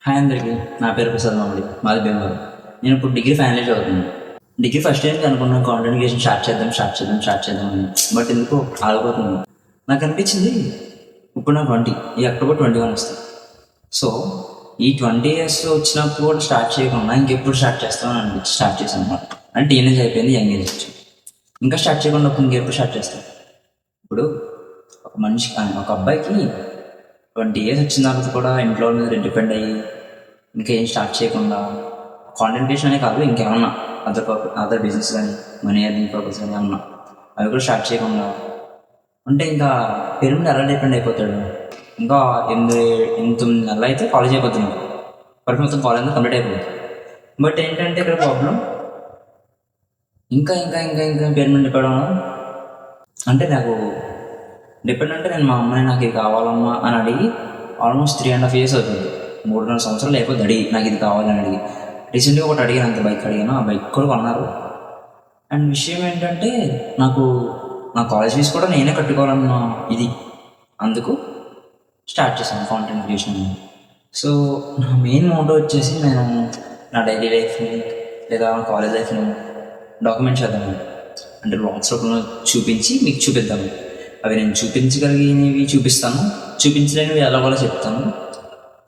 Hi అందరికీ. నా పేరు ప్రసాద్ మామిడి, మాది బెంగళూరు. నేను ఇప్పుడు డిగ్రీ ఫైనల్ ఇయర్ చదువుతున్నాను. డిగ్రీ ఫస్ట్ ఇయర్కి అనుకున్నాను కాంటెంట్ క్రియేషన్ స్టార్ట్ చేద్దాం అని. బట్ ఎందుకో ఆగిపోతుంది. నాకు అనిపించింది ఇప్పుడు నాకు 20, ఈ అక్టోబర్ 21 వస్తుంది. సో ఈ 20 years వచ్చినప్పుడు కూడా స్టార్ట్ చేయకుండా ఇంకెప్పుడు స్టార్ట్ చేస్తామని అనిపించి స్టార్ట్ చేశాను అనమాట. అంటే టీనేజ్ అయిపోయింది, యంగ్ ఏజ్ వచ్చింది. ఇంకా స్టార్ట్ చేయకుండా ఇంకెప్పుడు స్టార్ట్ చేస్తాం. ఇప్పుడు ఒక మనిషి, ఒక అబ్బాయికి 20 years వచ్చిన తర్వాత కూడా ఇంట్లో మీద డిపెండ్ అయ్యి ఇంకేం స్టార్ట్ చేయకుండా కాంటెంట్ క్రియేషన్ అనే కాదు, ఇంకేమన్నా అదర్ బిజినెస్ కానీ మనీ ఎర్నింగ్ పర్పస్ కానీ ఏమన్నా అవి కూడా స్టార్ట్ చేయకుండా అంటే ఇంకా పేరు మీద ఎలా డిపెండ్ అయిపోతాడు. ఇంకా 8-9 నెలలు అయితే కాలేజ్ అయిపోతున్నాడు. వరకు మొత్తం కాలేజ్ అంతా కంప్లీట్ అయిపోతుంది. బట్ ఏంటంటే ఇక్కడ ప్రాబ్లం ఇంకా ఇంకా ఇంకా ఇంకా పేరు మీద డిపెండ్ అంటే నాకు డిపెండ్ అంటే నేను మా అమ్మాయి నాకు ఇది కావాలమ్మా అని అడిగి ఆల్మోస్ట్ 3.5 years అవుతుంది. 3-4 సంవత్సరాలు అయిపోతుంది అడిగి నాకు ఇది కావాలని అడిగి. రీసెంట్గా ఒకటి అడిగాను, అంత బైక్ అడిగాను, ఆ బైక్ కూడా కొన్నారు. అండ్ విషయం ఏంటంటే నాకు నా కాలేజ్ ఫీజు కూడా నేనే కట్టుకోవాలన్న ఇది, అందుకు స్టార్ట్ చేశాను కాంటెంట్ క్రియేషన్. సో నా మెయిన్ మోటో వచ్చేసి నేను నా డైలీ లైఫ్ని లేదా నా కాలేజ్ లైఫ్ని డాక్యుమెంట్ చేద్దాము. అంటే బ్లాగ్స్ రూపంలో చూపించి మీకు చూపిద్దాము. అవి నేను చూపించగలిగినవి చూపిస్తాను, చూపించలేనివి ఎలా కూడా చెప్తాను.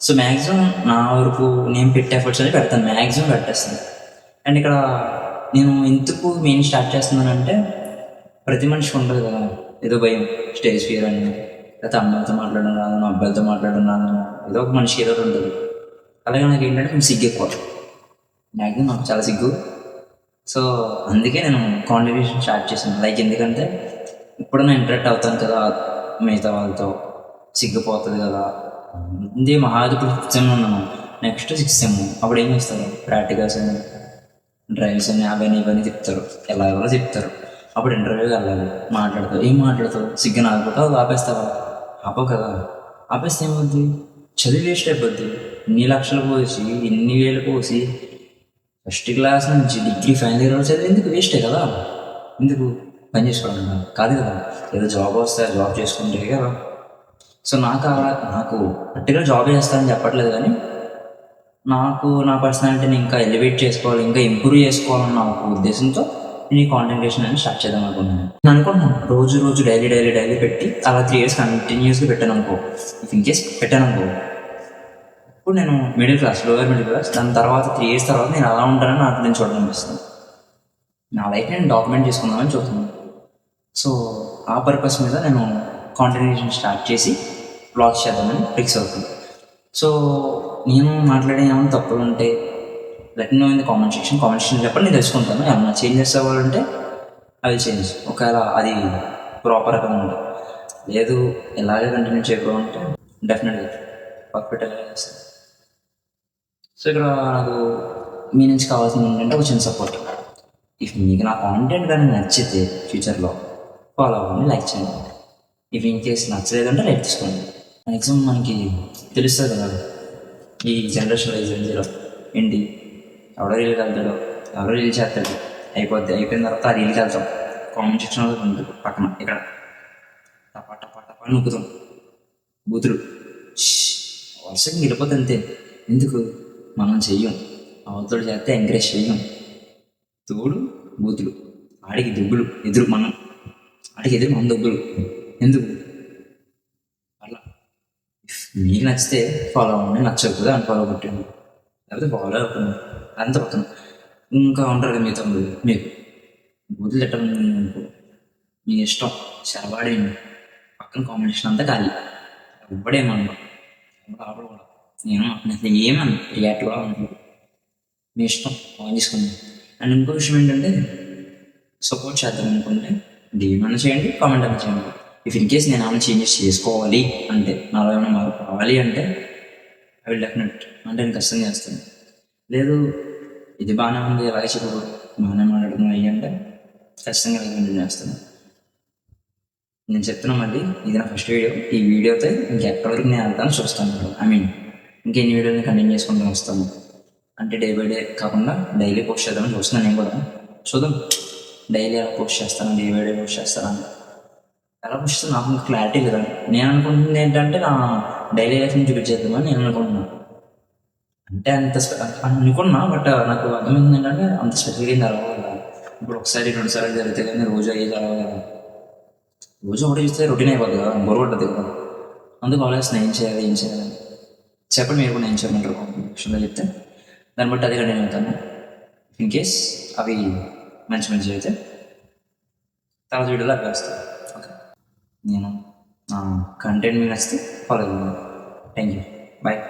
సో మ్యాక్సిమం నా వరకు నేను పెట్టే ఎఫర్ట్స్ అని పెడతాను, మ్యాక్సిమం పెట్టేస్తాను. అండ్ ఇక్కడ నేను ఎందుకు మెయిన్ స్టార్ట్ చేస్తున్నానంటే ప్రతి మనిషికి ఉంటుంది కదా ఏదో భయం, స్టేజ్ ఫియర్ అని, లేకపోతే అమ్మాయిలతో మాట్లాడడం రాదు, అబ్బాయిలతో మాట్లాడడం రాదు, ఏదో ఒక మనిషికి ఏదో ఉంటుంది. అలాగే నాకు ఏంటంటే కొంచెం సిగ్గు ఎక్కువ, మ్యాక్సిమం నాకు చాలా సిగ్గు. సో అందుకే నేను కాంట్రిబ్యూషన్ స్టార్ట్ చేశాను. లైక్ ఎందుకంటే ఇప్పుడు నేను ఇంటరాక్ట్ అవుతాను కదా మిగతా వాళ్ళతో, సిగ్గిపోతుంది కదా. ఇది మహాది ఇప్పుడు 5th సెమ్ ఉన్నాను, నెక్స్ట్ 6th సెమ్. అప్పుడు ఏం చేస్తారు, ప్రాక్టికల్స్ అని డ్రైవ్స్ అని అవన్నీ ఇవన్నీ చెప్తారు, ఎలా చెప్తారు. అప్పుడు ఇంటర్వ్యూకి వెళ్ళాలి, మాట్లాడతావు, ఏం మాట్లాడతావు, సిగ్గు ఆగిపోతావు, ఆపేస్తావా? ఆపవు కదా. ఆపేస్తే ఏమవుద్ది, చదివి వేస్ట్ అయిపోద్ది. ఇన్ని లక్షలు పోసి, ఇన్ని వేలు పోసి ఫస్ట్ క్లాస్ నుంచి డిగ్రీ ఫైనల్ ఇయర్ చదివి ఎందుకు, వేస్టే కదా. ఎందుకు పని చేసుకోవడం కాదు కదా, ఏదో జాబ్ వస్తే జాబ్ చేసుకుంటే కదా. సో నాకు పర్టికులర్ జాబ్ చేస్తానని చెప్పట్లేదు, కానీ నాకు నా పర్సనాలిటీని ఇంకా ఎలివేట్ చేసుకోవాలి, ఇంకా ఇంప్రూవ్ చేసుకోవాలన్న ఒక ఉద్దేశంతో నేను ఈ కాంటెంట్ క్రియేషన్ అని స్టార్ట్ చేద్దాం అనుకుంటున్నాను. నేను అనుకుంటున్నాను రోజు డైలీ పెట్టి అలా 3 years కంటిన్యూస్గా పెట్టాను అనుకో. ఇఫ్ ఇన్ కేస్ పెట్టాను అనుకో, ఇప్పుడు నేను లోవర్ మిడిల్ క్లాస్, దాని తర్వాత 3 years తర్వాత నేను అలా ఉంటానని నాకు నేను చూడాలనిపిస్తుంది. నా లైఫ్ నేను డాక్యుమెంట్ చేసుకుందామని చూస్తున్నాను. సో ఆ పర్పస్ మీద నేను కాంటెంట్ క్రియేషన్ స్టార్ట్ చేసి బ్లాగ్స్ చేద్దామని ఫిక్స్ అవుతుంది. సో నేను మాట్లాడే ఏమైనా తప్పులు ఉంటే let me know in the comment section చెప్పండి, నేను తెలుసుకుంటాను. ఏమన్నా చేంజెస్ అవ్వాలంటే అవి చేంజ్, ఒకవేళ అది ప్రాపర్గా ఉంటుంది. లేదు ఎలాగే కంటిన్యూ చేయకపోతే డెఫినెట్గా పర్ఫెక్ట్ ఎలా చేస్తాను. సో ఇక్కడ నాకు మీ నుంచి కావాల్సింది ఏంటంటే ఒక చిన్న సపోర్ట్. ఇఫ్ మీకు నా కాంటెంట్ కానీ నచ్చితే ఫ్యూచర్లో ఫాలో అవ్వండి, లైక్ చేయండి. ఇఫ్ ఇన్ కేస్ నచ్చలేదంటే లైక్ తీసుకోండి. మ్యాక్సిమం మనకి తెలుస్తుంది కదా ఈ జనరేషన్లో, ఈ జనరేషన్లో ఏంటి, ఎవడో రీల్కి వెళ్తాడో, ఎవరో రీల్ చేస్తాడు, అయిపోయిన తర్వాత ఆ రీల్కి వెళ్తాం, కామెంట్ సెక్షన్లో ఉంటుంది పక్కన, ఇక్కడ టపా టపా టపా నొక్కుతాం, బూతులు వర్షం వెళ్ళిపోతే అంతే. ఎందుకు మనం చెయ్యం, అవతలు చేస్తే ఎంకరేజ్ చెయ్యం, తోడు బూతులు, ఆడికి దుబ్బులు ఎదురు మనం, ఆడికి ఎదురు మన దుబ్బులు. ఎందుకు అలా? మీకు నచ్చితే ఫాలో అవ్వండి, నచ్చకపోతే అన్ఫాలో కొట్టండి, లేకపోతే ఫాలో అవ్వండి, అంత పక్కన. ఇంకా ఉంటారు కదా మీ తమ్ముడు, మీకు బూతులు తిట్టనుకో మీ ఇష్టం, చెరబాడేయండి, పక్కన కాంబినేషన్ అంతా ఖాళీ, ఎవ్వడేమన్నా ఆపకూడదు. నేను అసలు ఏమన్నా రియాక్ట్ కూడా అనుకోదు, మీ ఇష్టం ఆన్ చేసుకోండి. అండ్ ఇంకో విషయం ఏంటంటే సపోర్ట్ చేద్దాం అనుకుంటే డీఎం అన్న చేయండి, కామెంట్ అన్న చేయండి. ఇఫ్ ఇన్ కేస్ నేను ఏమైనా చేంజెస్ చేసుకోవాలి అంటే, నాలో ఏమైనా మార్పు కావాలి అంటే ఐ విల్ డెఫినెట్, అంటే నేను ఖచ్చితంగా చేస్తాను. లేదు ఇది బాగానే ఉంది, అలాగే చెప్పు బాగానే మాట్లాడుతున్నాం అయ్యి అంటే ఖచ్చితంగా కంటిన్యూ చేస్తాను. నేను చెప్తున్నా మళ్ళీ, ఇది నా ఫస్ట్ వీడియో. ఈ వీడియోతో ఇంకెక్కడి వరకు నేను వెళ్తాను చూస్తాను. ఇంకెన్ని వీడియోని కంటిన్యూ చేసుకుంటూ వస్తాను. అంటే డే బై డే కాకుండా డైలీ పోస్ట్ చేద్దామని చూస్తున్నాను. నేను కూడా చూద్దాం డైలీ ఎలా పోస్ట్ చేస్తాను, డే బై డే పోస్ట్ చేస్తాను, ఎలా పోస్ట్ చేస్తాను నాకు ఇంకా క్లారిటీ కదా. నేను అనుకుంటుంది ఏంటంటే నా డైలీ లైఫ్ని చూపించేద్దామని నేను అనుకుంటున్నాను. అంటే అంత అనుకున్నా, బట్ నాకు అర్థమైంది ఏంటంటే అంత స్పెషల్గా ఏం జరగవు కదా. ఇప్పుడు ఒకసారి 2 సార్లు జరిగితే కానీ రోజు అయ్యే జరగవు కదా. రోజు ఒకటి చూస్తే రొటీన్ అయిపోద్ది కదా, బోర్ కొట్టదు కదా. అందుకు ఆలోచిస్తున్నా ఏం చేయాలి ఏం చేయాలి. చెప్పండి మీరు కూడా ఏం చేయమంటారు కాంపిటీషన్లో చెప్తే దాన్ని బట్టి అది కంటిన్యూ అవుతాను. ఇన్ కేస్ అవి మంచి మంచి అయితే తర్వాత వీడియోలో అవి వస్తాయి. ఓకే, నేను కంటెంట్ మీకు నచ్చితే ఫాలో అవ్వండి. Thank you, bye.